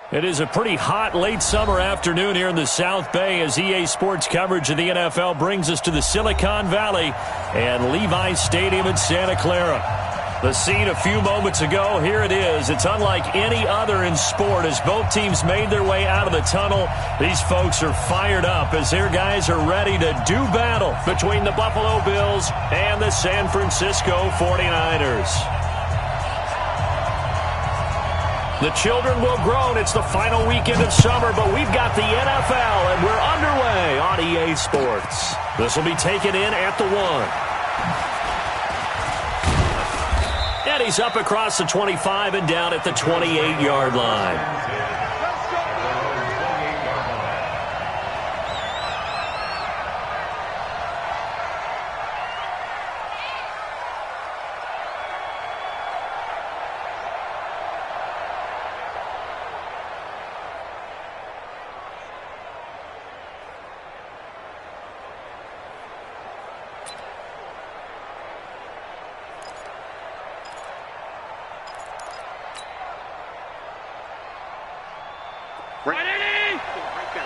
It is a pretty hot late summer afternoon here in the South Bay as EA Sports coverage of the NFL brings us to the Silicon Valley and Levi's Stadium in Santa Clara. The scene a few moments ago, here it is. It's unlike any other in sport as both teams made their way out of the tunnel. These folks are fired up as their guys are ready to do battle between the Buffalo Bills and the San Francisco 49ers. The children will groan. It's the final weekend of summer, but we've got the NFL, and we're underway on EA Sports. This will be taken in at the 1. And he's up across the 25 and down at the 28-yard line.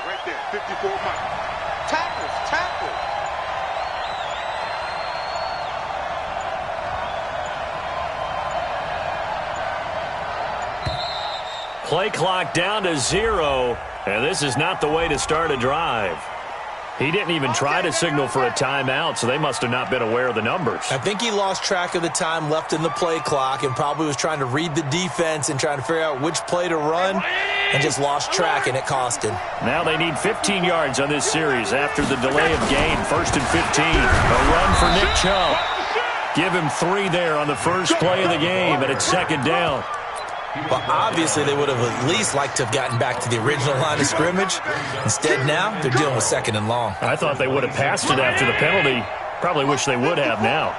Right there, 54 miles. Tackles. Play clock down to 0, and this is not the way to start a drive. He didn't even try to signal for a timeout, so they must have not been aware of the numbers. I think he lost track of the time left in the play clock and probably was trying to read the defense and trying to figure out which play to run and just lost track, and it cost him. Now they need 15 yards on this series after the delay of game. 1st and 15. A run for Nick Chubb. Give him 3 there on the first play of the game, and it's 2nd down. Well, obviously they would have at least liked to have gotten back to the original line of scrimmage. Instead now, they're dealing with 2nd and long. I thought they would have passed it after the penalty. Probably wish they would have now.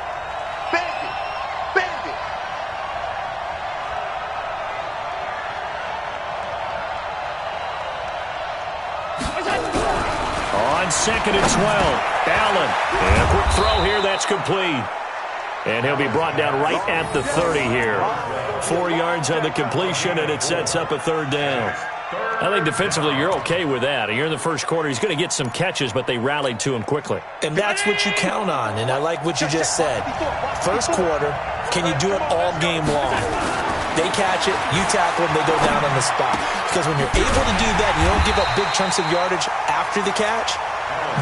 On 2nd and 12, Allen. And a quick throw here, that's complete. And he'll be brought down right at the 30 here. 4 yards on the completion, and it sets up a 3rd down. I think defensively you're okay with that. Here in the first quarter, he's going to get some catches, but they rallied to him quickly. And that's what you count on, and I like what you just said. First quarter, can you do it all game long? They catch it, you tackle them, they go down on the spot. Because when you're able to do that, you don't give up big chunks of yardage after the catch,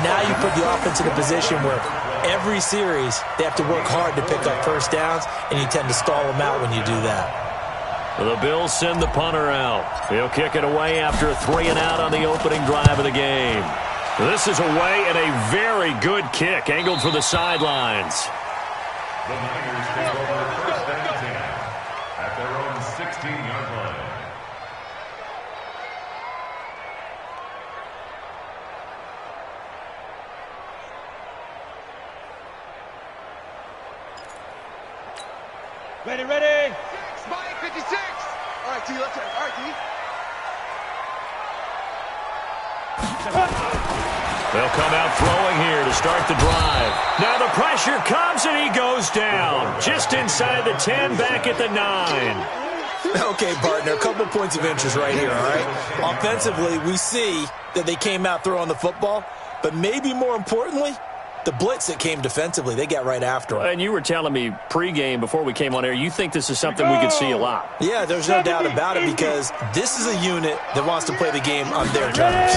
now you put the offense in a position where every series they have to work hard to pick up first downs, and you tend to stall them out when you do that. The Bills send the punter out. He'll kick it away after a 3-and-out on the opening drive of the game. This is away and a very good kick, angled for the sidelines. The Niners take over 1st and 10 at their own 16-yard line. Ready. Spike 56. All right, T, let's go. All right, T. They'll come out throwing here to start the drive. Now the pressure comes and he goes down. Just inside the 10, back at the 9. Okay, partner, a couple points of interest right here, all right? Offensively, we see that they came out throwing the football, but maybe more importantly, the blitz that came defensively, they got right after him. And you were telling me pregame before we came on air, you think this is something we could see a lot. Yeah, there's no doubt about it because this is a unit that wants to play the game on their terms.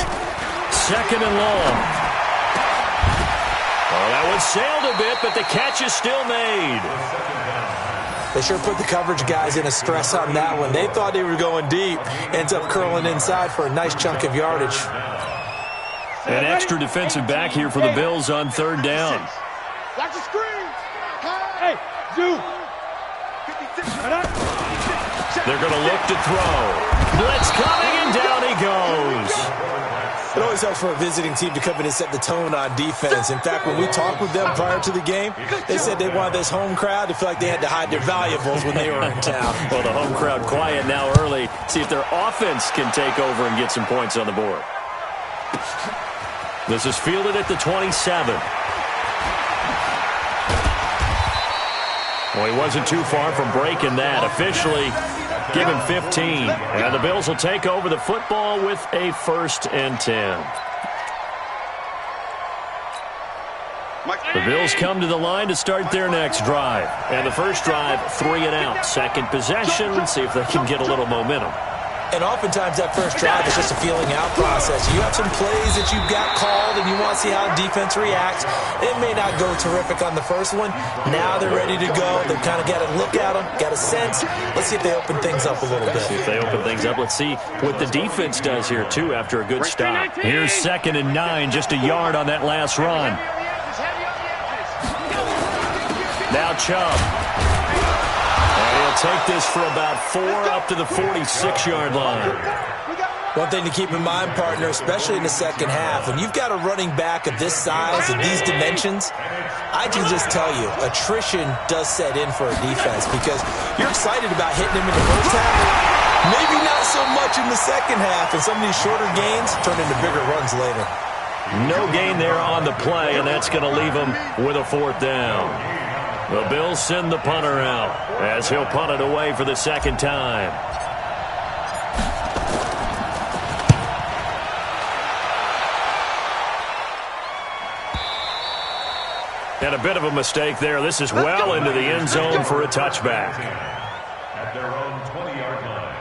2nd and long. Oh, that one sailed a bit, but the catch is still made. They sure put the coverage guys in a stress on that one. They thought they were going deep. Ends up curling inside for a nice chunk of yardage. An extra defensive back here for the Bills on 3rd down. Watch the screen. Hey, Zoo. They're going to look to throw. Blitz coming, and down he goes. It always helps for a visiting team to come in and set the tone on defense. In fact, when we talked with them prior to the game, they said they wanted this home crowd to feel like they had to hide their valuables when they were in town. Well, the home crowd quiet now early. See if their offense can take over and get some points on the board. This is fielded at the 27. Well, he wasn't too far from breaking that. Officially, Give him 15. And the Bills will take over the football with a 1st and 10. The Bills come to the line to start their next drive. And the first drive, 3 and out. Second possession, see if they can get a little momentum. And oftentimes that first drive is just a feeling out process. You have some plays that you've got called and you want to see how defense reacts. It may not go terrific on the first one. Now they're ready to go. They've kind of got to look at them, got a sense. Let's see if they open things up a little bit. See if they open things up. Let's see what the defense does here, too, after a good stop. Here's 2nd and 9, just a yard on that last run. Now Chubb. Take this for about 4 up to the 46-yard line. One thing to keep in mind, partner, especially in the second half, when you've got a running back of this size and these dimensions, I can just tell you, attrition does set in for a defense because you're excited about hitting him in the first half. Maybe not so much in the second half, and some of these shorter gains turn into bigger runs later. No gain there on the play, and that's going to leave him with a 4th down. The Bills send the punter out as he'll punt it away for the 2nd time. And a bit of a mistake there. This is well into the end zone for a touchback. At their own 20-yard line.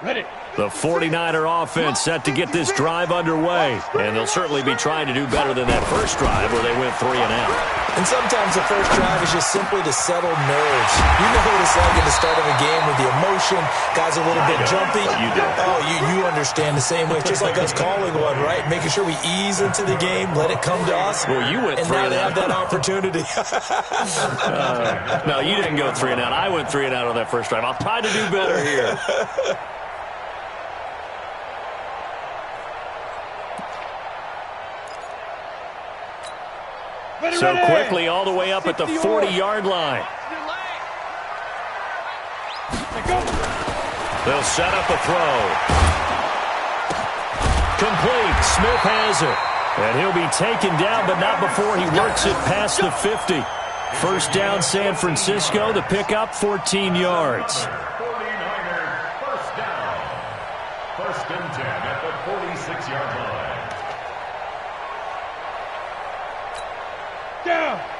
Ready. The 49er offense set to get this drive underway. And they'll certainly be trying to do better than that first drive where they went 3 and out. And sometimes the first drive is just simply to settle nerves. You know what it's like at the start of a game with the emotion. Guys a little bit jumpy. You do. Oh, you understand the same way. Just like us calling one, right? Making sure we ease into the game, let it come to us. Well, you went 3 and now and they out. have that opportunity. No, you didn't go 3 and out. I went 3 and out on that first drive. I'll try to do better here. So quickly all the way up at the 40-yard line. They'll set up a throw. Complete. Smith has it. And he'll be taken down, but not before he works it past the 50. First down, San Francisco. The pickup, 14 yards. 49ers, first down. 1st and 10 at the 46-yard line.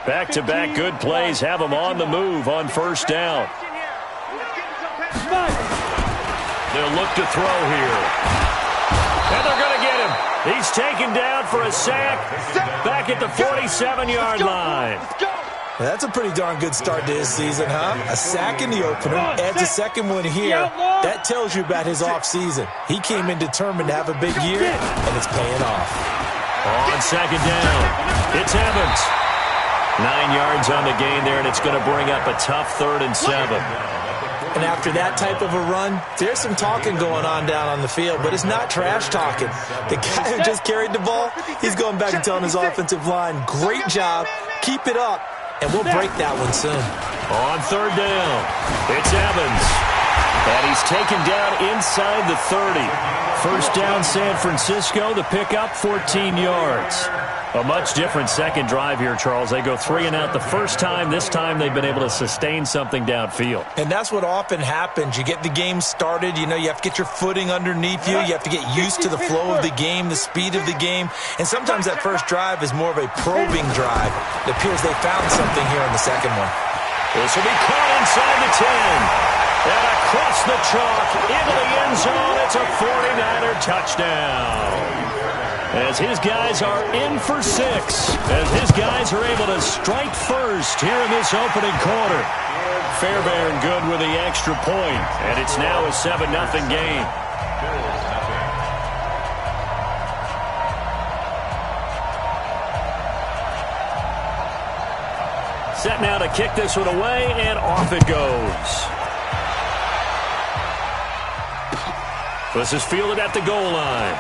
Back-to-back good plays have them on the move on first down. They'll look to throw here. And they're going to get him. He's taken down for a sack back at the 47-yard line. That's a pretty darn good start to his season, huh? A sack in the opener, adds a second one here. That tells you about his offseason. He came in determined to have a big year, and it's paying off. On second down, it's Evans. 9 yards on the gain there, and it's going to bring up a tough 3rd and 7. And after that type of a run, there's some talking going on down on the field, but it's not trash talking. The guy who just carried the ball, he's going back and telling his offensive line, great job, keep it up, and we'll break that one soon. On 3rd down, it's Evans. And he's taken down inside the 30. First down, San Francisco. The pickup, 14 yards. A much different second drive here, Charles. They go 3 and out the first time. This time they've been able to sustain something downfield. And that's what often happens. You get the game started. You know, you have to get your footing underneath you. You have to get used to the flow of the game, the speed of the game. And sometimes that first drive is more of a probing drive. It appears they found something here in the second one. This will be caught inside the 10. And across the chalk into the end zone. It's a 49er touchdown. As his guys are in for 6. As his guys are able to strike first here in this opening quarter. Fairbairn good with the extra point. And it's now a 7-0 game. Set now to kick this one away, and off it goes. This is fielded at the goal line.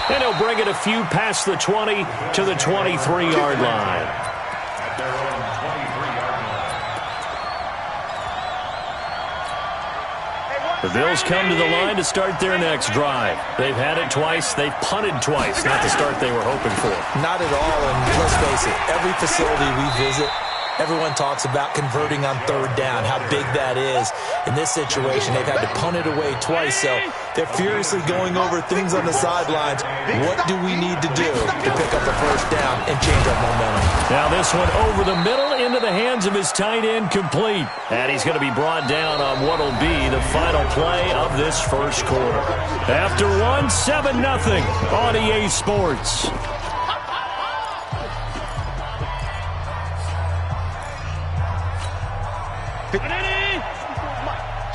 And he'll bring it a few past the 20 to the 23-yard line. At their own 23-yard line. The Bills come to the line to start their next drive. They've had it twice. They've punted twice. Not the start they were hoping for. Not at all, and let's face it, every facility we visit, everyone talks about converting on third down, how big that is. In this situation, they've had to punt it away twice, so they're furiously going over things on the sidelines. What do we need to do to pick up a first down and change our momentum? Now this one over the middle into the hands of his tight end, complete. And he's going to be brought down on what will be the final play of this first quarter. After one, 7-0 on EA Sports.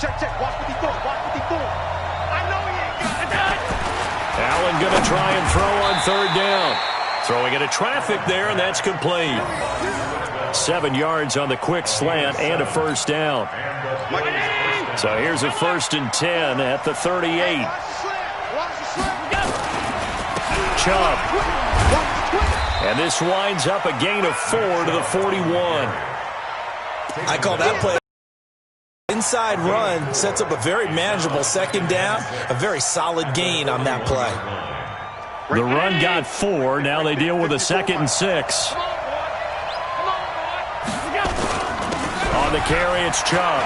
Check. Watch what he's doing. I know he ain't got it. Allen going to try and throw on third down. Throwing into traffic there, and that's complete. 7 yards on the quick slant and a first down. So here's a 1st and 10 at the 38. Chubb. And this winds up a gain of 4 to the 41. I call that play. Inside run sets up a very manageable second down, a very solid gain on that play. The run got 4. Now they deal with a 2nd and 6. On the carry, it's Chubb.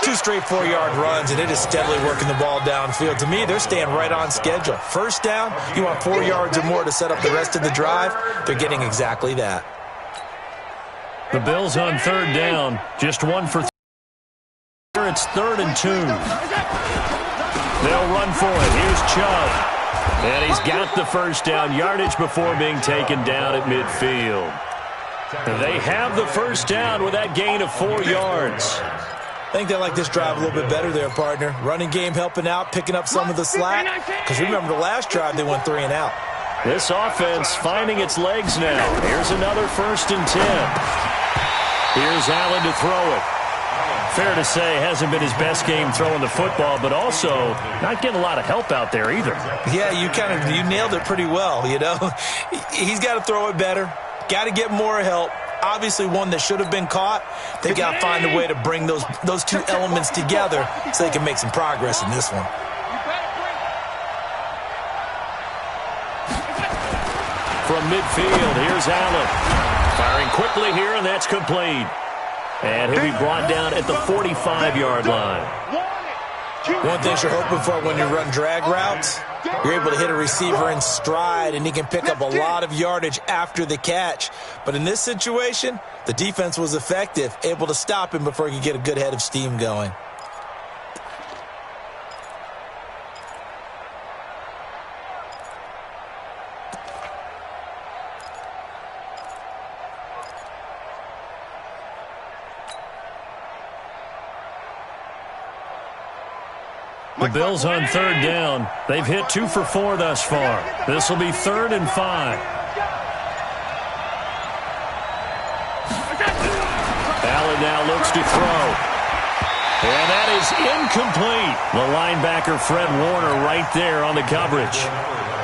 2 straight 4-yard runs, and it is steadily working the ball downfield. To me, they're staying right on schedule. First down, you want 4 yards or more to set up the rest of the drive. They're getting exactly that. The Bills on third down, just 1 for 3. It's 3rd and 2. They'll run for it. Here's Chubb. And he's got the first down yardage before being taken down at midfield. They have the first down with that gain of 4 yards. I think they like this drive a little bit better there, partner. Running game helping out, picking up some of the slack. Because remember, the last drive they went 3 and out. This offense finding its legs now. Here's another 1st and 10. Here's Allen to throw it. Fair to say, hasn't been his best game throwing the football, but also not getting a lot of help out there either. Yeah, you nailed it pretty well, you know. He's got to throw it better. Got to get more help. Obviously one that should have been caught. They got to find a way to bring those 2 elements together so they can make some progress in this one. From midfield, here's Allen. Firing quickly here, and that's complete. And he'll be brought down at the 45-yard line. One thing you're hoping for when you run drag routes, you're able to hit a receiver in stride, and he can pick up a lot of yardage after the catch. But in this situation, the defense was effective, able to stop him before he could get a good head of steam going. The Bills on third down. They've hit 2 for 4 thus far. This will be 3rd and 5. Allen now looks to throw. And that is incomplete. The linebacker, Fred Warner, right there on the coverage.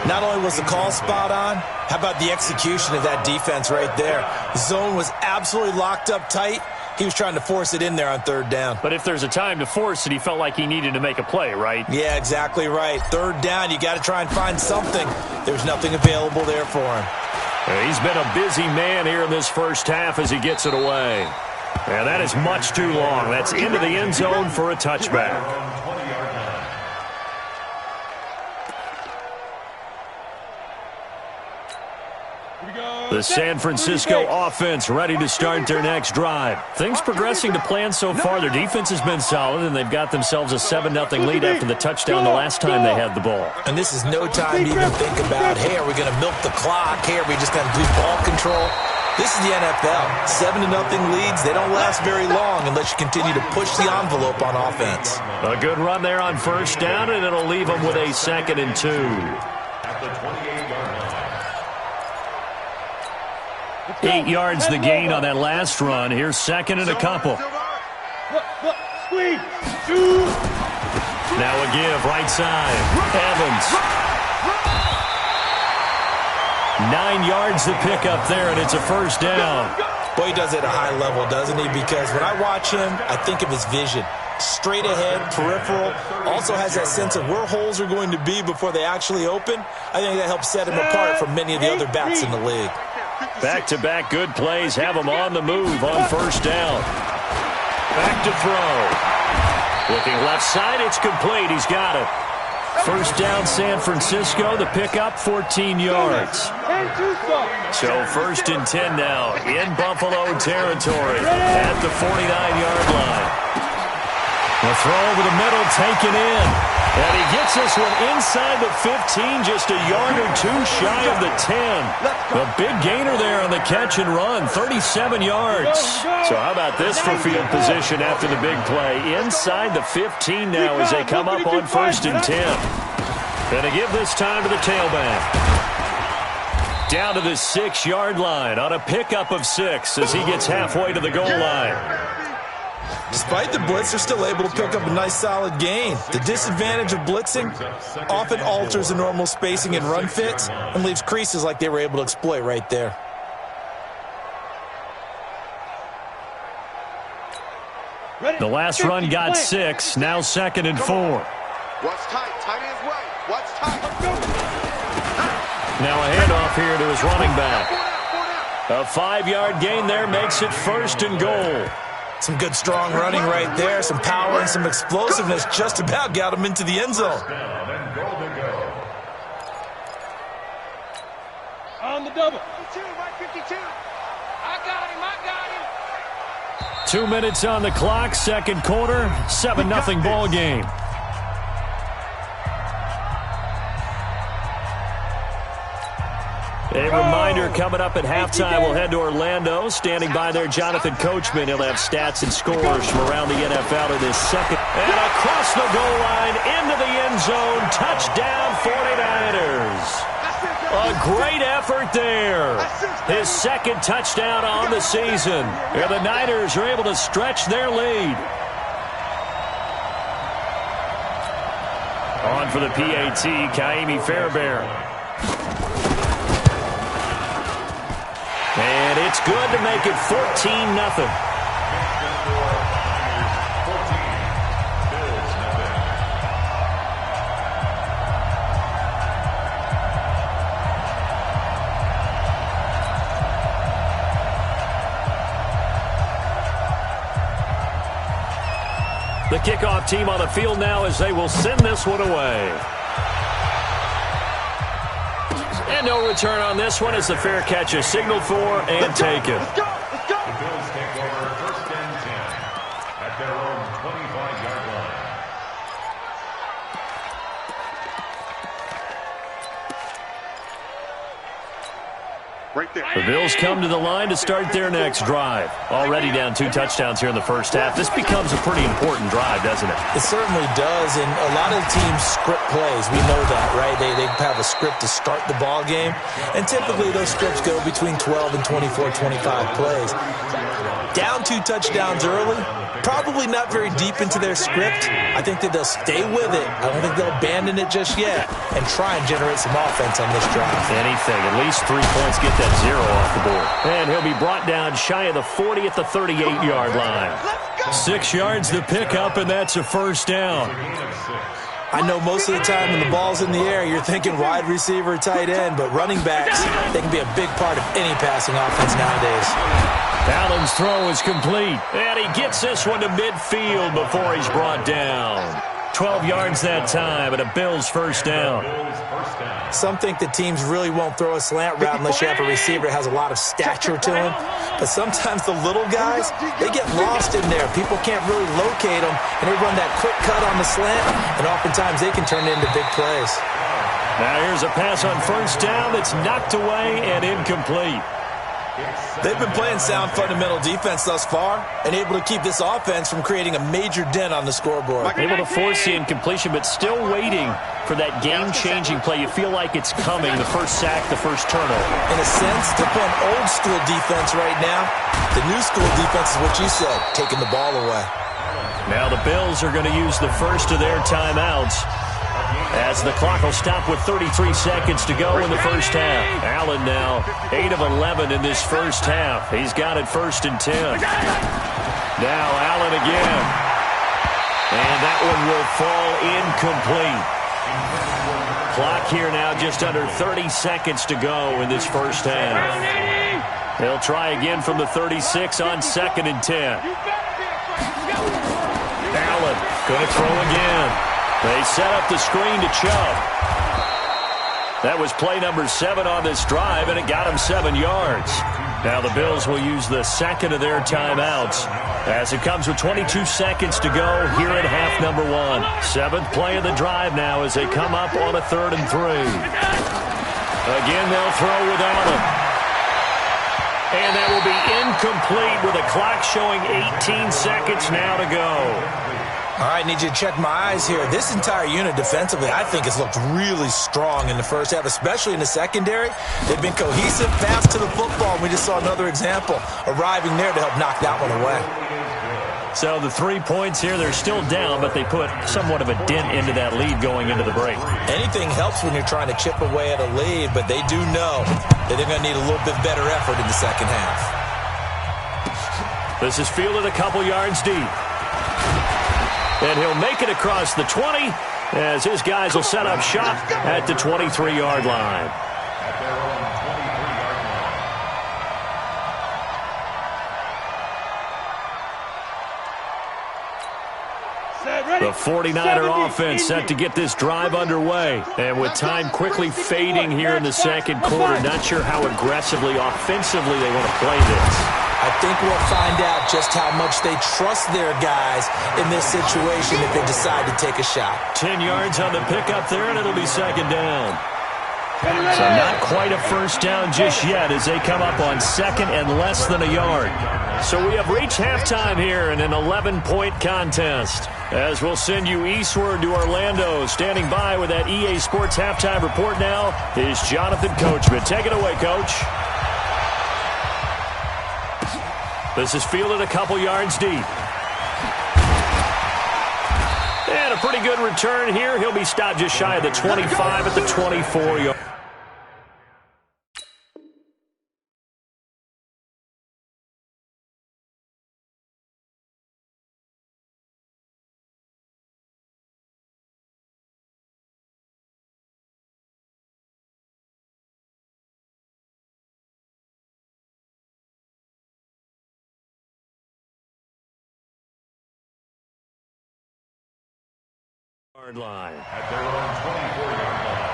Not only was the call spot on, how about the execution of that defense right there? The zone was absolutely locked up tight. He was trying to force it in there on third down. But if there's a time to force it, he felt like he needed to make a play, right? Yeah, exactly right. Third down, you got to try and find something. There's nothing available there for him. He's been a busy man here in this first half as he gets it away. And that is much too long. That's into the end zone for a touchback. The San Francisco offense ready to start their next drive. Things progressing to plan so far. Their defense has been solid, and they've got themselves a 7-0 lead after the touchdown the last time they had the ball. And this is no time to even think about, hey, are we going to milk the clock? Hey, are we just going to do ball control? This is the NFL. 7-0 leads, they don't last very long unless you continue to push the envelope on offense. A good run there on first down, and it'll leave them with a 2nd and 2. At the 28-yard line. 8 yards the gain on that last run. Here's 2nd and a couple. Now a give, right side. Evans. 9 yards to pick up there, and it's a first down. Boy, he does it at a high level, doesn't he? Because when I watch him, I think of his vision. Straight ahead, peripheral, also has that sense of where holes are going to be before they actually open. I think that helps set him apart from many of the other backs in the league. Back-to-back good plays have him on the move on first down. Back to throw. Looking left side, it's complete. He's got it. First down, San Francisco. The pickup, 14 yards. So 1st and 10 now in Buffalo territory at the 49-yard line. The throw over the middle, taken in. And he gets this one inside the 15, just a yard or two shy of the 10. The big gainer there on the catch and run, 37 yards. So how about this for field position after the big play? Inside the 15 now as they come up on 1st and 10. Going to give this time to the tailback. Down to the 6-yard line on a pickup of 6 as he gets halfway to the goal line. Despite the blitz, they're still able to pick up a nice solid gain. The disadvantage of blitzing often alters the normal spacing and run fits and leaves creases like they were able to exploit right there. The last run got 6, now 2nd and 4. Watch tight, tight ends right. Watch tight. Now a handoff here to his running back. A 5-yard gain there makes it 1st and goal. Some good, strong running right there. Some power and some explosiveness just about got him into the end zone. On the double. 52, right 52. I got him. 2 minutes on the clock, 2nd quarter, 7-0 ball game. A reminder coming up at halftime, we'll head to Orlando. Standing by there, Jonathan Coachman. He'll have stats and scores from around the NFL in his second. And across the goal line, into the end zone. Touchdown, 49ers. A great effort there. His 2nd touchdown on the season. And the Niners are able to stretch their lead. On for the PAT, Kaimi Fairbairn. And it's good to make it 14-0. The kickoff team on the field now as they will send this one away. And no return on this one as the fair catch is signaled for and taken. The Bills take over 1st and 10 at their own 25-yard line. Right there. The Bills come to the line to start their next drive. Already down 2 touchdowns here in the first half. This becomes a pretty important drive, doesn't it? It certainly does, and a lot of teams script plays. We know that, right? They have a script to start the ball game, and typically those scripts go between 12 and 24, 25 plays. Down 2 touchdowns early, probably not very deep into their script. I think that they'll stay with it. I don't think they'll abandon it just yet and try and generate some offense on this drive. Anything, at least 3 points, get that 0 off the board. And he'll be brought down shy of the 40 at the 38-yard line. 6 yards to pick up, and that's a 1st down. I know most of the time when the ball's in the air, you're thinking wide receiver, tight end, but running backs, they can be a big part of any passing offense nowadays. Allen's throw is complete, and he gets this one to midfield before he's brought down. 12 yards that time, and a Bills 1st down. Some think that teams really won't throw a slant route unless you have a receiver that has a lot of stature to him. But sometimes the little guys, they get lost in there. People can't really locate them, and they run that quick cut on the slant, and oftentimes they can turn it into big plays. Now here's a pass on 1st down that's knocked away and incomplete. They've been playing sound fundamental defense thus far and able to keep this offense from creating a major dent on the scoreboard. Able to force the incompletion, but still waiting for that game-changing play. You feel like it's coming, the first sack, the first turnover. In a sense, they're playing old-school defense right now. The new-school defense is what you said, taking the ball away. Now the Bills are going to use the first of their timeouts. as the clock will stop with 33 seconds to go in the first half. Allen now 8 of 11 in this first half. He's got it 1st and 10. Now Allen again. And that one will fall incomplete. Clock here now just under 30 seconds to go in this first half. They'll try again from the 36 on 2nd and 10. Allen going to throw again. They set up the screen to Chubb. That was play number 7 on this drive, and it got him 7 yards. Now the Bills will use the second of their timeouts as it comes with 22 seconds to go here at half number 1. 7th play of the drive now as they come up on a 3rd and 3. Again, they'll throw with Allen. And that will be incomplete with a clock showing 18 seconds now to go. All right, need you to check my eyes here. This entire unit defensively, I think, has looked really strong in the first half, especially in the secondary. They've been cohesive, fast to the football. We just saw another example arriving there to help knock that one away. So the 3 points here, they're still down, but they put somewhat of a dent into that lead going into the break. Anything helps when you're trying to chip away at a lead, but they do know that they're going to need a little bit better effort in the second half. This is fielded a couple yards deep. And he'll make it across the 20 as his guys will set up shop at the 23-yard line. The 49er offense set to get this drive underway. And with time quickly fading here in the second quarter, not sure how aggressively, offensively they want to play this. I think we'll find out just how much they trust their guys in this situation if they decide to take a shot. 10 yards on the pickup there, and it'll be 2nd down. So not quite a first down just yet as they come up on 2nd and less than a yard. So we have reached halftime here in an 11-point contest. As we'll send you eastward to Orlando. Standing by with that EA Sports halftime report now is Jonathan Coachman. Take it away, Coach. This is fielded a couple yards deep. And a pretty good return here. He'll be stopped just shy of the 25 at the 24-yard. Line. At their own 24-yard line.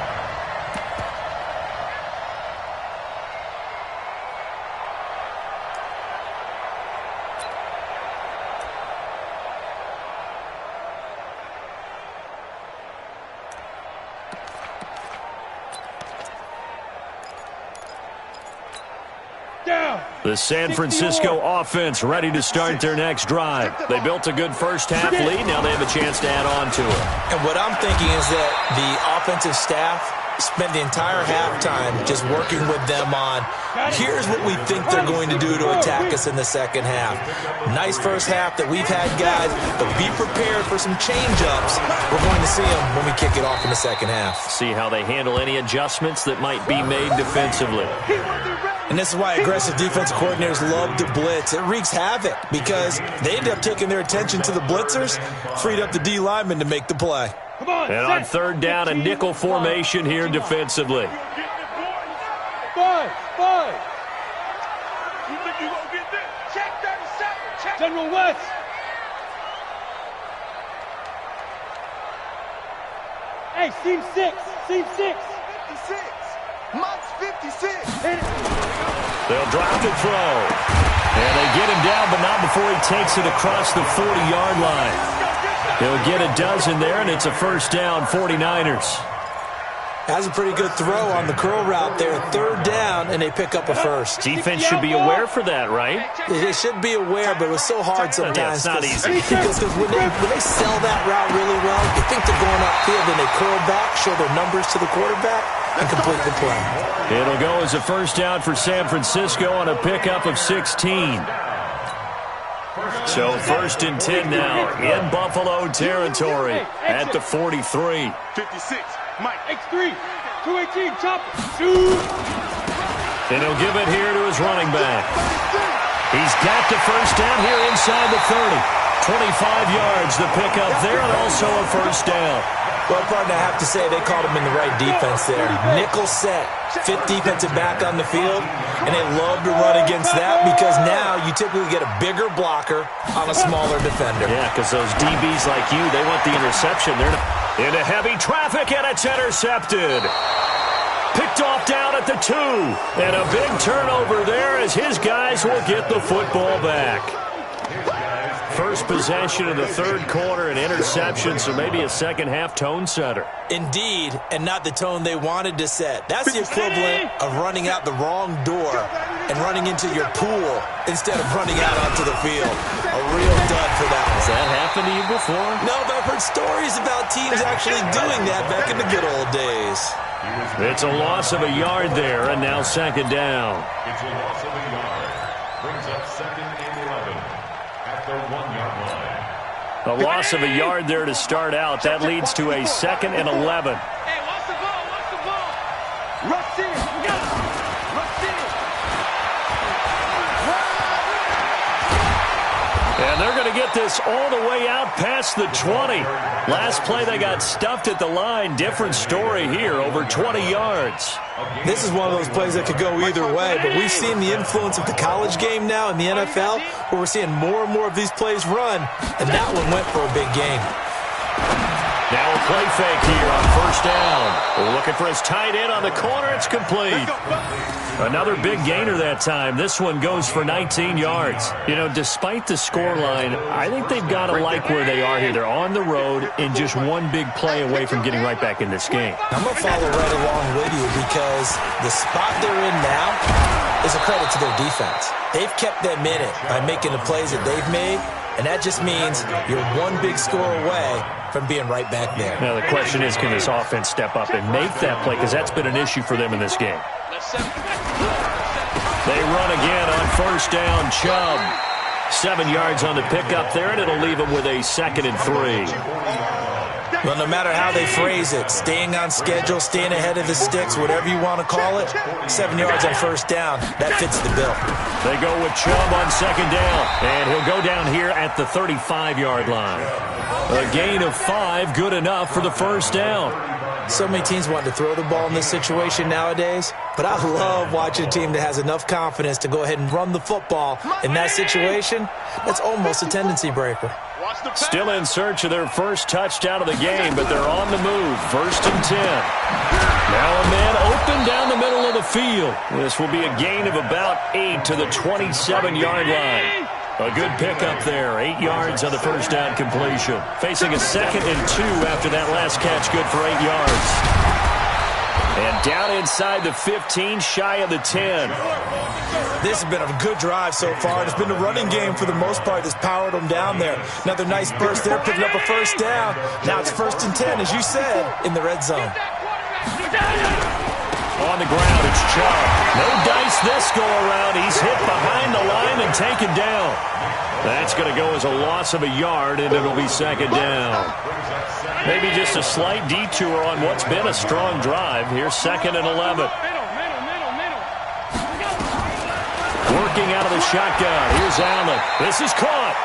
The San Francisco offense ready to start their next drive. They built a good first half lead. Now they have a chance to add on to it. And what I'm thinking is that the offensive staff spent the entire halftime just working with them on, here's what we think they're going to do to attack us in the second half. Nice first half that we've had, guys, but be prepared for some change-ups. We're going to see them when we kick it off in the second half. See how they handle any adjustments that might be made defensively. And this is why aggressive defensive coordinators love to blitz. It wreaks havoc because they end up taking their attention to the blitzers, freed up the D lineman to make the play. And on 3rd down, a nickel formation here defensively. Five. You think you gonna get this? Check 37. Check. General West. Hey, seam 6. 56. Monk's 56. They'll drop the throw. And they get him down, but not before he takes it across the 40-yard line. He'll get a dozen there, and it's a first down, 49ers. That's a pretty good throw on the curl route there. 3rd down, and they pick up a first. Defense should be aware for that, right? They should be aware, but it was so hard sometimes. Yeah, it's not easy. Because when they sell that route really well, they think they're going upfield, then they curl back, show their numbers to the quarterback, and complete the play. It'll go as a first down for San Francisco on a pickup of 16. So 1st and 10 now in Buffalo territory at the 43. 56, Mike, X3, 218, chopper, shoot. And he'll give it here to his running back. He's got the first down here inside the 30. 25 yards the pickup there, and also a first down. Well, partner, I have to say they called him in the right defense there. Nickel set, 5th defensive back on the field, and they love to run against that because now you typically get a bigger blocker on a smaller defender. Yeah, because those DBs like you, they want the interception. They're into heavy traffic, and it's intercepted. Picked off down at the 2, and a big turnover there as his guys will get the football back. First possession of the 3rd quarter, an interception, so maybe a second-half tone setter. Indeed, and not the tone they wanted to set. That's the equivalent of running out the wrong door and running into your pool instead of running out onto the field. A real dud for that one. Has that happened to you before? No, but I've heard stories about teams actually doing that back in the good old days. It's a loss of a yard there, and now 2nd down. It's a loss of a yard. Brings up 2nd and 11 at the 1-yard line. A loss of a yard there to start out. That leads to a 2nd and 11. Hey, watch the ball, watch the ball. Rush in, we got it. Rush in. And they're going to get this all the way out past the 20. Last play, they got stuffed at the line. Different story here, over 20 yards. This is one of those plays that could go either way, but we've seen the influence of the college game now in the NFL, where we're seeing more and more of these plays run, and that one went for a big gain. Now a play fake here on 1st down. We're looking for his tight end on the corner. It's complete. Another big gainer that time. This one goes for 19 yards. You know, despite the scoreline, I think they've got to like where they are here. They're on the road and just one big play away from getting right back in this game. I'm going to follow right along with you because the spot they're in now is a credit to their defense. They've kept them in it by making the plays that they've made, and that just means you're one big score away from being right back there. Now the question is, can this offense step up and make that play? Because that's been an issue for them in this game. They run again on 1st down. Chubb. 7 yards on the pickup there, and it'll leave them with a 2nd and 3. Well, no matter how they phrase it, staying on schedule, staying ahead of the sticks, whatever you want to call it, 7 yards on 1st down, that fits the bill. They go with Chubb on 2nd down, and he'll go down here at the 35-yard line. A gain of 5, good enough for the 1st down. So many teams want to throw the ball in this situation nowadays, but I love watching a team that has enough confidence to go ahead and run the football in that situation. That's almost a tendency breaker. Still in search of their first touchdown of the game, but they're on the move. 1st and 10. Now a man open down the middle of the field. This will be a gain of about 8 to the 27-yard line. A good pickup there. 8 yards on the 1st down completion. Facing a 2nd and 2 after that last catch. Good for 8 yards. And down inside the 15, shy of the 10. This has been a good drive so far. It's been the running game for the most part that's powered them down there. Another nice burst there, picking up a 1st down. Now it's 1st and 10, as you said, in the red zone. On the ground, it's Chubb. No dice this go-around. He's hit behind the line and taken down. That's going to go as a loss of a yard, and it'll be 2nd down. Maybe just a slight detour on what's been a strong drive. Here's 2nd and 11. Working out of the shotgun. Here's Allen. This is caught.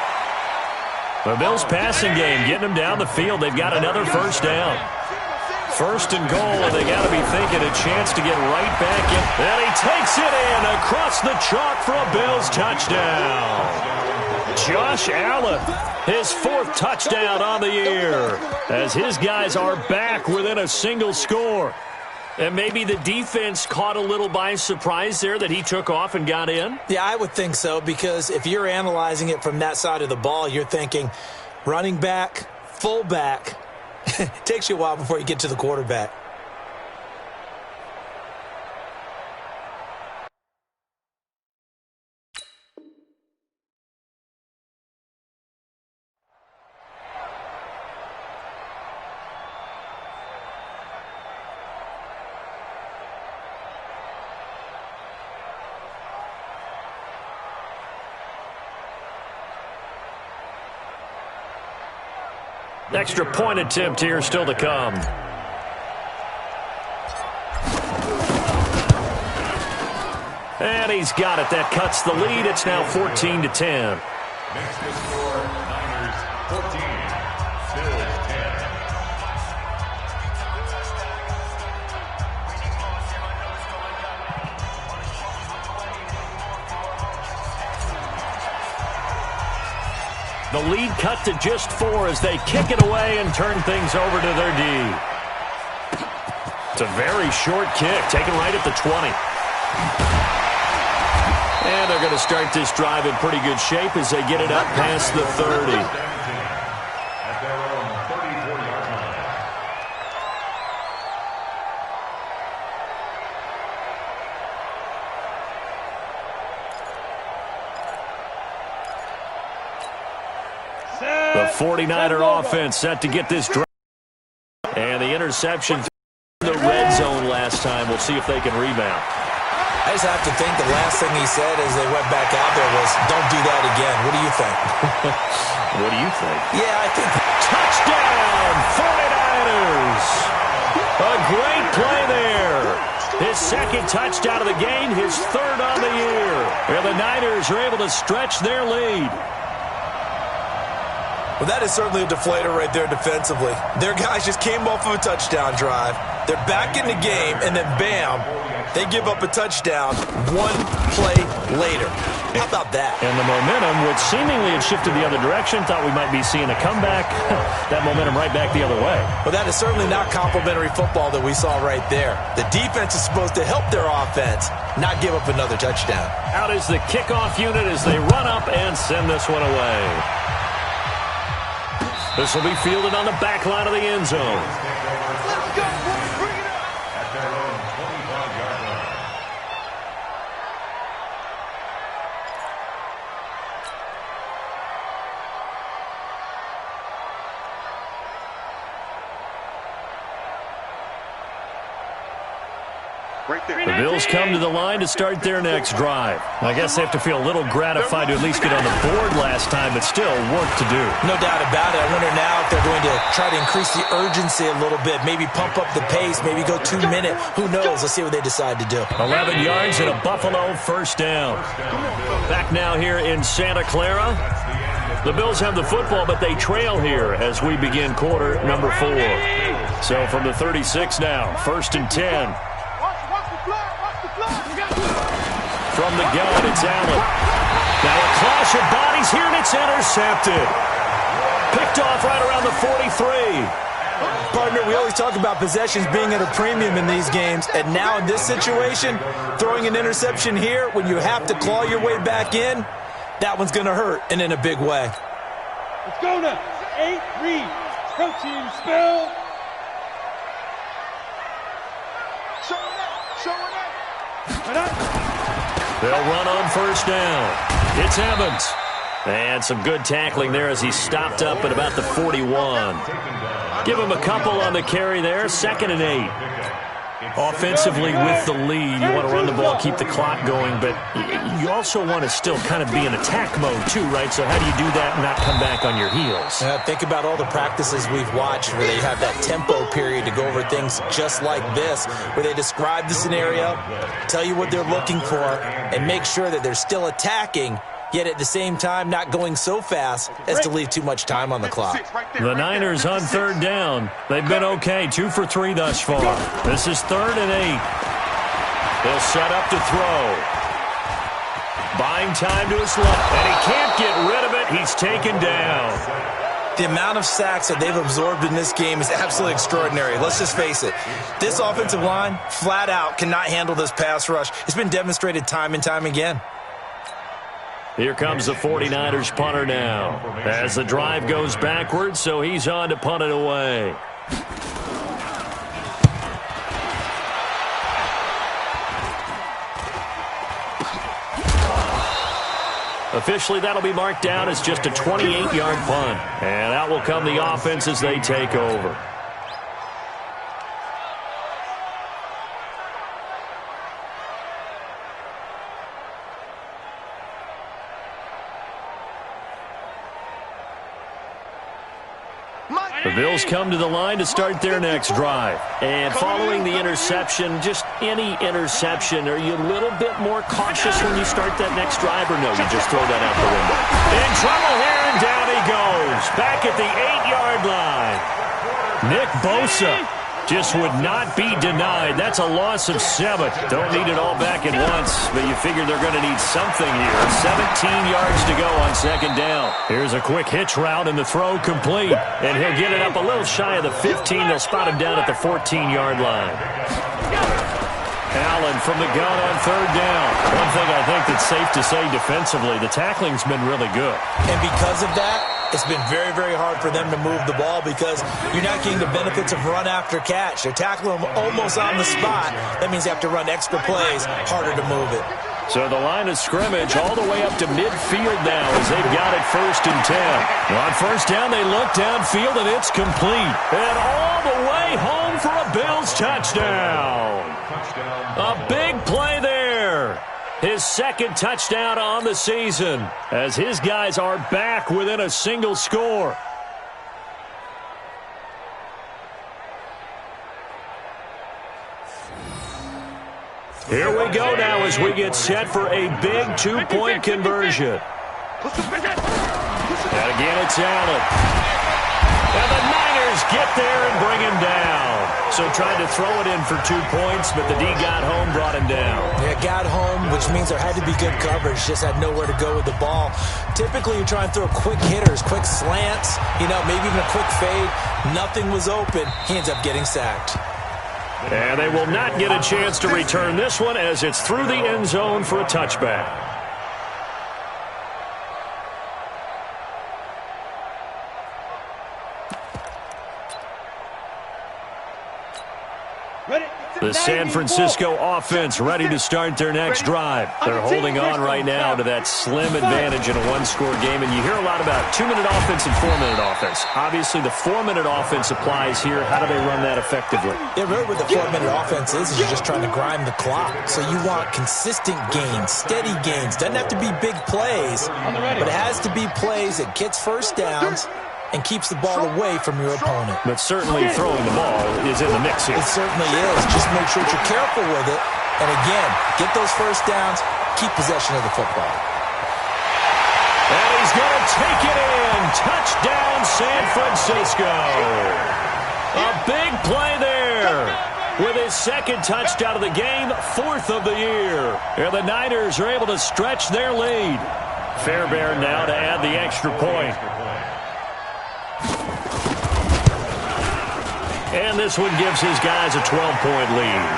The Bills passing game, getting them down the field. They've got another 1st down. 1st and goal, and they got to be thinking a chance to get right back in. And he takes it in across the chalk for a Bills touchdown. Josh Allen, his 4th touchdown on the year, as his guys are back within a single score. And maybe the defense caught a little by surprise there that he took off and got in? Yeah, I would think so, because if you're analyzing it from that side of the ball, you're thinking running back, fullback. It takes you a while before you get to the quarterback. Extra point attempt here still to come. And he's got it. That cuts the lead. It's now 14-10. Makes the score Niners 14, Bills 10. The lead cut to just 4 as they kick it away and turn things over to their D. It's a very short kick, taken right at the 20. And they're going to start this drive in pretty good shape as they get it up past the 30. At their own 34-yard line. The 49er offense set to get this drive. And the interception in the red zone last time. We'll see if they can rebound. I just have to think the last thing he said as they went back out there was, don't do that again. What do you think? What do you think? Yeah, I think. Touchdown, 49ers. A great play there. His second touchdown of the game, his third on the year. And the Niners are able to stretch their lead. Well, that is certainly a deflator right there defensively. Their guys just came off of a touchdown drive. They're back in the game, and then bam, they give up a touchdown one play later. How about that? And the momentum, which seemingly had shifted the other direction, thought we might be seeing a comeback. That momentum right back the other way. Well, that is certainly not complimentary football that we saw right there. The defense is supposed to help their offense, not give up another touchdown. Out is the kickoff unit as they run up and send this one away. This will be fielded on the back line of the end zone. Let's go, boys. Bring it up. At their own 25-yard line. Right there. The Bills come to the line to start their next drive. I guess they have to feel a little gratified to at least get on the board last time, but still work to do. No doubt about it. I wonder now if they're going to try to increase the urgency a little bit, maybe pump up the pace, maybe go 2 minute. Who knows? Let's see what they decide to do. 11 yards and a Buffalo first down. Back now here in Santa Clara. The Bills have the football, but they trail here as we begin quarter number 4. So from the 36 now, 1st and 10. From the gun, it's Allen. Now a clash of bodies here, and it's intercepted. Picked off right around the 43. Partner, we always talk about possessions being at a premium in these games, and now in this situation, throwing an interception here when you have to claw your way back in, that one's going to hurt, and in a big way. Let's go now. 8 read. Protein spell. Showing up. They'll run on first down. It's Evans. And some good tackling there as he stopped up at about the 41. Give him a couple on the carry there. 2nd and 8. Offensively with the lead, you want to run the ball, keep the clock going, but you also want to still kind of be in attack mode too, right? So how do you do that and not come back on your heels? Think about all the practices we've watched where they have that tempo period to go over things just like this, where they describe the scenario, tell you what they're looking for, and make sure that they're still attacking, yet at the same time not going so fast as to leave too much time on the clock. The Niners on 3rd down. They've been okay, 2 for 3 thus far. This is 3rd and 8. They'll set up to throw. Buying time to his left, and he can't get rid of it. He's taken down. The amount of sacks that they've absorbed in this game is absolutely extraordinary. Let's just face it. This offensive line, flat out, cannot handle this pass rush. It's been demonstrated time and time again. Here comes the 49ers punter now. As the drive goes backwards, so he's on to punt it away. Officially, that'll be marked down as just a 28-yard punt. And out will come the offense as they take over. My The Bills come to the line to start their next drive. And following the interception, just any interception, are you a little bit more cautious when you start that next drive, or no, you just throw that out the window? In trouble here, and down he goes. Back at the 8-yard line. Nick Bosa just would not be denied. That's a loss of 7. Don't need it all back at once, but you figure they're going to need something here. 17 yards to go on second down. Here's a quick hitch route, and the throw complete. And he'll get it up a little shy of the 15. They'll spot him down at the 14-yard line. Allen from the gun on third down. One thing I think that's safe to say defensively, the tackling's been really good. And because of that, it's been very, very hard for them to move the ball because you're not getting the benefits of run after catch. They're tackling them almost on the spot. That means they have to run extra plays, harder to move it. So the line of scrimmage all the way up to midfield now as they've got it 1st and 10. On first down, they look downfield, and it's complete. And all the way home for a Bills touchdown. A big play there. His second touchdown on the season as his guys are back within a single score. Here we go now as we get set for a big 2-point conversion. And again, it's Allen. And the Niners get there and bring him down. So tried to throw it in for 2 points, but the D got home, brought him down. Yeah, got home, which means there had to be good coverage. Just had nowhere to go with the ball. Typically, you try and throw quick hitters, quick slants, maybe even a quick fade. Nothing was open. He ends up getting sacked. And they will not get a chance to return this one as it's through the end zone for a touchback. The San Francisco offense ready to start their next drive. They're holding on right now to that slim advantage in a one-score game, and you hear a lot about 2-minute offense and 4-minute offense. Obviously, the 4-minute offense applies here. How do they run that effectively? Yeah, really what the 4-minute offense is you're just trying to grind the clock. So you want consistent gains, steady gains. Doesn't have to be big plays, but it has to be plays that gets first downs and keeps the ball away from your opponent. But certainly throwing the ball is in the mix here. It certainly is. Just make sure that you're careful with it. And again, get those first downs, keep possession of the football. And he's going to take it in. Touchdown, San Francisco. A big play there. With his second touchdown of the game, 4th of the year. And the Niners are able to stretch their lead. Fairbairn now to add the extra point. And this one gives his guys a 12-point lead.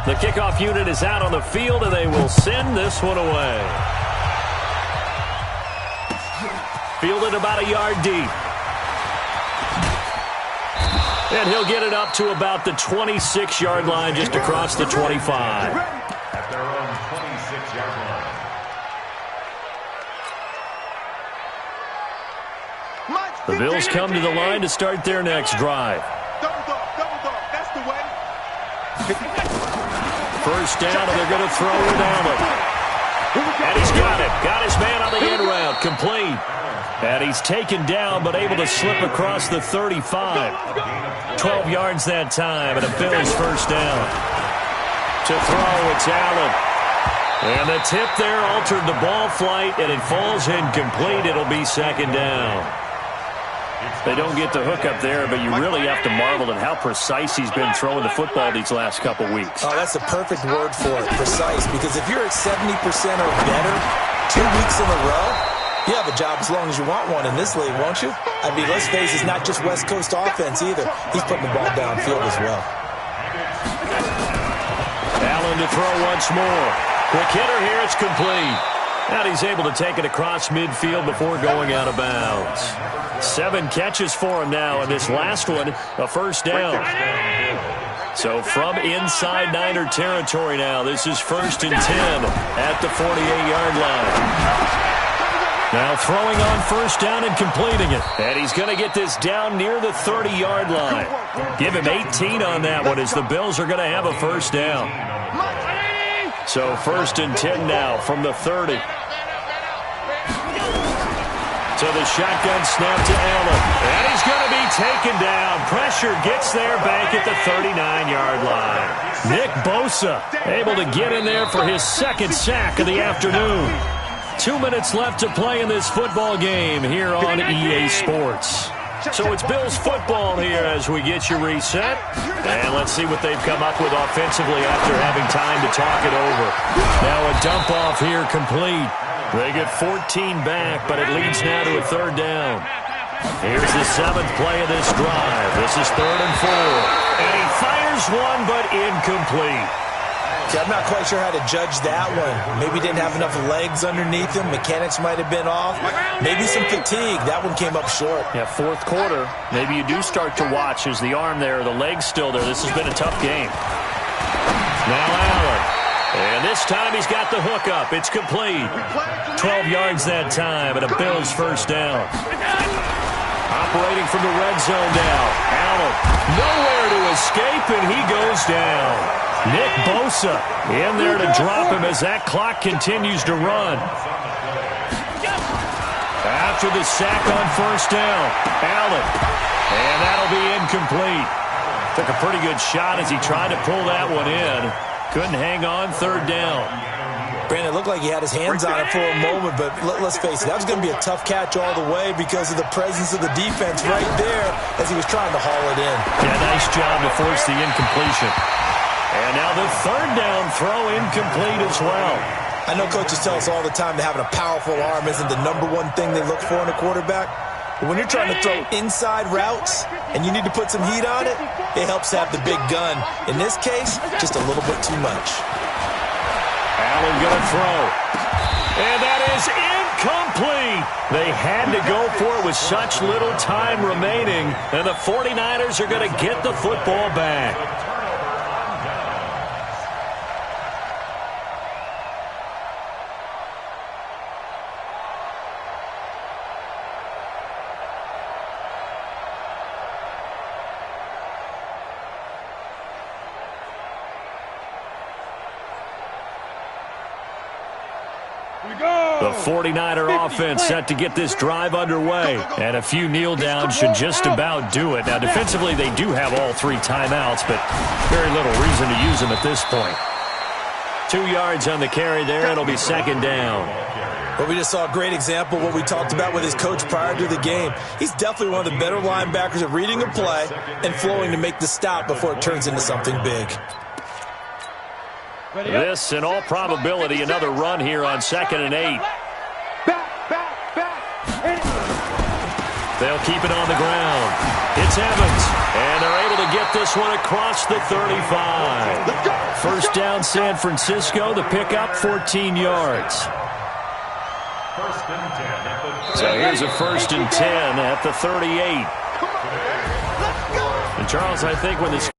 The kickoff unit is out on the field, and they will send this one away. Fielded about a yard deep. And he'll get it up to about the 26-yard line, just across the 25. At their own 26-yard line. The Bills come to the line to start their next drive. Double dog, that's the way. First down, and they're going to throw it down. And he's got it. Got his man on the end route. Complete. And he's taken down, but able to slip across the 35. 12 yards that time, and a Bills first down. To throw, it's Allen. And the tip there altered the ball flight, and it falls incomplete. It'll be second down. They don't get the hook up there, but you really have to marvel at how precise he's been throwing the football these last couple weeks. Oh, that's a perfect word for it, precise, because if you're at 70% or better 2 weeks in a row, you have a job as long as you want one in this league, won't you? I mean, let's face it, it's not just West Coast offense either. He's putting the ball downfield as well. Allen to throw once more. Quick hitter here, it's complete. And he's able to take it across midfield before going out of bounds. 7 catches for him now, and this last one, a first down. So from inside Niner territory now, this is 1st and 10 at the 48-yard line. Now throwing on first down and completing it. And he's going to get this down near the 30-yard line. Give him 18 on that one as the Bills are going to have a first down. So first and 10 now from the 30. So the shotgun snap to Allen. And he's going to be taken down. Pressure gets there back at the 39-yard line. Nick Bosa able to get in there for his second sack of the afternoon. 2 minutes left to play in this football game here on EA Sports. So it's Bills football here as we get you reset. And let's see what they've come up with offensively after having time to talk it over. Now a dump off here complete. They get 14 back, but it leads now to a third down. Here's the 7th play of this drive. This is 3rd and 4. And he fires one, but incomplete. See, I'm not quite sure how to judge that one. Maybe he didn't have enough legs underneath him. Mechanics might have been off. Maybe some fatigue. That one came up short. Yeah, 4th quarter. Maybe you do start to watch. Is the arm there, the leg's still there? This has been a tough game. Now Allen. And this time he's got the hook up. It's complete. 12 yards that time and a Bills first down. Operating from the red zone now. Allen nowhere to escape, and he goes down. Nick Bosa in there to drop him as that clock continues to run. After the sack on first down, Allen. And that'll be incomplete. Took a pretty good shot as he tried to pull that one in. Couldn't hang on, third down. Brandon, it looked like he had his hands on it for a moment, but let's face it, that was going to be a tough catch all the way because of the presence of the defense right there as he was trying to haul it in. Yeah, nice job to force the incompletion. And now the third down throw incomplete as well. I know coaches tell us all the time that having a powerful arm isn't the #1 thing they look for in a quarterback. But when you're trying to throw inside routes and you need to put some heat on it, it helps to have the big gun. In this case, just a little bit too much. Allen going to throw. And that is incomplete. They had to go for it with such little time remaining. And the 49ers are going to get the football back. The 49er offense set to get this drive underway. And a few kneel downs should just about do it. Now, defensively, they do have all 3 timeouts, but very little reason to use them at this point. 2 yards on the carry there. It'll be second down. Well, we just saw a great example of what we talked about with his coach prior to the game. He's definitely one of the better linebackers at reading a play and flowing to make the stop before it turns into something big. This, in all probability, another run here on 2nd and 8. They'll keep it on the ground. It's Evans, and they're able to get this one across the 35. First down, San Francisco. The pickup, 14 yards. So here's a 1st and 10 at the 38. And Charles, I think when this